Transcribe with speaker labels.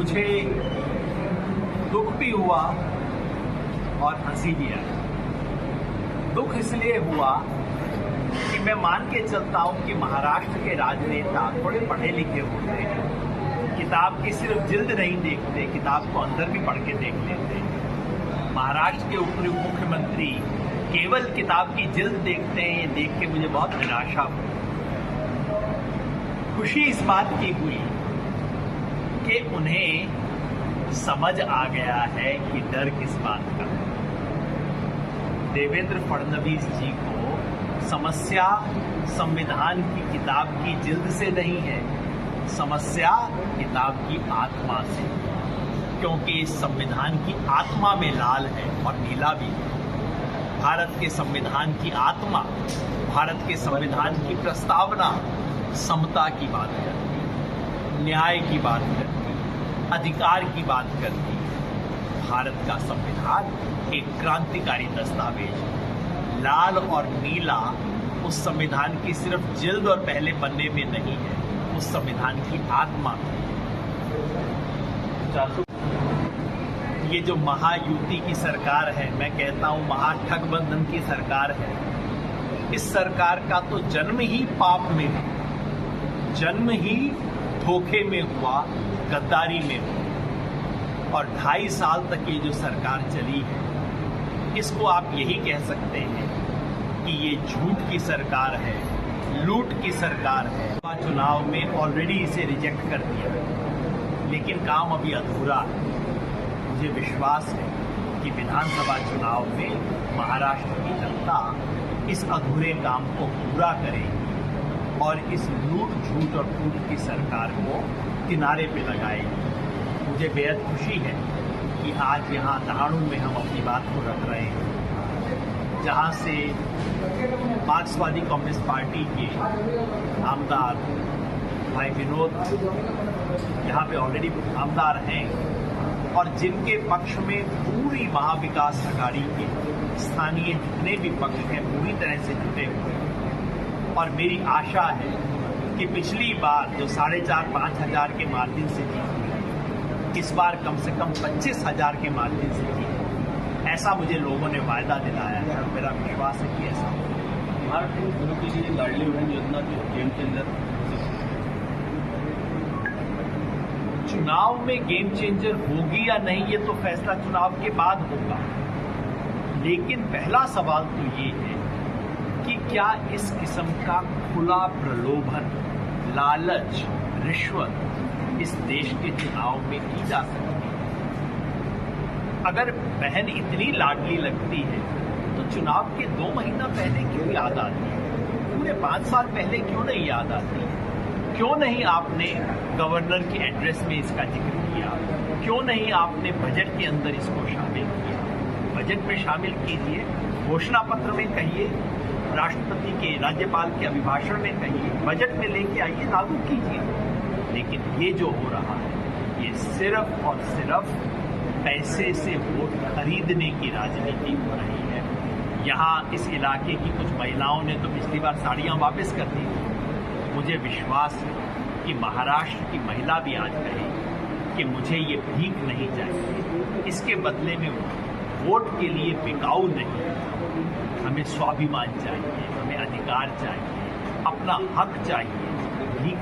Speaker 1: मुझे दुख भी हुआ और हंसी भी आई। दुख इसलिए हुआ कि मैं मान के चलता हूं कि महाराष्ट्र के राजनेता थोड़े पढ़े लिखे होते हैं, किताब की सिर्फ जिल्द नहीं देखते, किताब को अंदर भी पढ़ के देख लेते हैं। महाराष्ट्र के उप मुख्यमंत्री केवल किताब की जिल्द देखते हैं। ये देख के मुझे बहुत निराशा हुई। खुशी इस बात की हुई कि उन्हें समझ आ गया है कि डर किस बात का। देवेंद्र फडणवीस जी को समस्या संविधान की किताब की जिल्द से नहीं है, समस्या किताब की आत्मा से, क्योंकि इस संविधान की आत्मा में लाल है और नीला भी है। भारत के संविधान की आत्मा, भारत के संविधान की प्रस्तावना समता की बात करती, न्याय की बात करती, अधिकार की बात करती। भारत का संविधान एक क्रांतिकारी दस्तावेज है। लाल और नीला उस संविधान की सिर्फ जिल्द और पहले पन्ने में नहीं है, उस संविधान की आत्मा में। ये जो महायुति की सरकार है, मैं कहता हूं महाठगबंधन की सरकार है, इस सरकार का तो जन्म ही पाप में हुआ, जन्म ही धोखे में हुआ, गद्दारी में हुआ। और 2.5 साल तक ये जो सरकार चली है, इसको आप यही कह सकते हैं कि ये झूठ की सरकार है, लूट की सरकार है। चुनाव में ऑलरेडी इसे रिजेक्ट कर दिया, लेकिन काम अभी अधूरा है। मुझे विश्वास है कि विधानसभा चुनाव में महाराष्ट्र की जनता इस अधूरे काम को पूरा करेगी और इस लूट झूठ और फूट की सरकार को किनारे पे लगाएगी। मुझे बेहद खुशी है कि आज यहाँ दहाड़ू में हम अपनी बात को रख रहे हैं, जहाँ से मार्क्सवादी कम्युनिस्ट पार्टी के आमदार भाई विनोद यहाँ पे ऑलरेडी आमदार हैं और जिनके पक्ष में पूरी महाविकास अघाड़ी के स्थानीय जितने भी पक्ष हैं पूरी तरह से जुटे हुए हैं। और मेरी आशा है कि पिछली बार जो 4,500-5 हजार के मार्जिन से जीती, इस बार कम से कम 25,000 के मार्जिन से जीती। ऐसा मुझे लोगों ने वायदा दिलाया है और मेरा विश्वास है कि ऐसा होगा।
Speaker 2: महाराष्ट्र में गुरु के लिए लाडली बहन योजना गेम चेंजर,
Speaker 1: चुनाव में गेम चेंजर होगी या नहीं ये तो फैसला चुनाव के बाद होगा, लेकिन पहला सवाल तो ये है कि क्या इस किस्म का खुला प्रलोभन, लालच, रिश्वत इस देश के चुनाव में की जा सकती है? अगर बहन इतनी लाडली लगती है तो चुनाव के 2 महीना पहले क्यों याद आती है? पूरे 5 साल पहले क्यों नहीं याद आती है? क्यों नहीं आपने गवर्नर के एड्रेस में इसका जिक्र किया? क्यों नहीं आपने बजट के अंदर इसको शामिल किया? बजट में शामिल कीजिए, घोषणा पत्र में कहिए, राष्ट्रपति के, राज्यपाल के अभिभाषण में कहिए, बजट में लेके आइए, लागू कीजिए। लेकिन ये जो हो रहा है, ये सिर्फ और सिर्फ पैसे से वोट खरीदने की राजनीति हो रही है। यहाँ इस इलाके की कुछ महिलाओं ने तो पिछली बार साड़ियाँ वापस कर दी। मुझे विश्वास है कि महाराष्ट्र की महिला भी आज कहेगी कि मुझे ये भीख नहीं चाहिए, इसके बदले में वोट के लिए बिकाऊ नहीं, हमें स्वाभिमान चाहिए, हमें अधिकार चाहिए, अपना हक चाहिए, भीख